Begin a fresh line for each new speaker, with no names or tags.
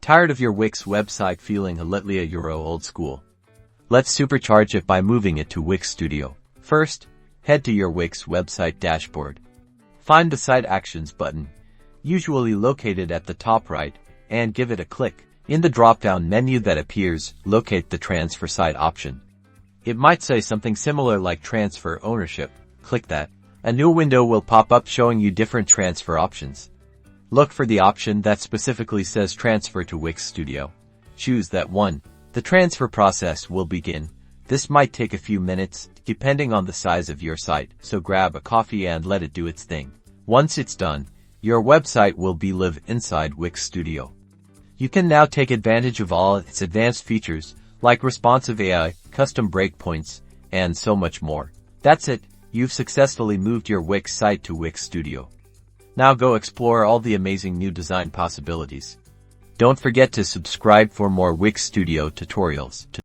Tired of your Wix website feeling a little Euro old school? Let's supercharge it by moving it to Wix Studio. First, head to your Wix website dashboard. Find the Site Actions button, usually located at the top right, and give it a click. In the drop-down menu that appears, locate the Transfer Site option. It might say something similar like Transfer Ownership. Click that. A new window will pop up showing you different transfer options. Look for the option that specifically says Transfer to Wix Studio. Choose that one. The transfer process will begin. This might take a few minutes, depending on the size of your site, so grab a coffee and let it do its thing. Once it's done, your website will be live inside Wix Studio. You can now take advantage of all its advanced features, like responsive AI, custom breakpoints, and so much more. That's it. You've successfully moved your Wix site to Wix Studio. Now go explore all the amazing new design possibilities. Don't forget to subscribe for more Wix Studio tutorials.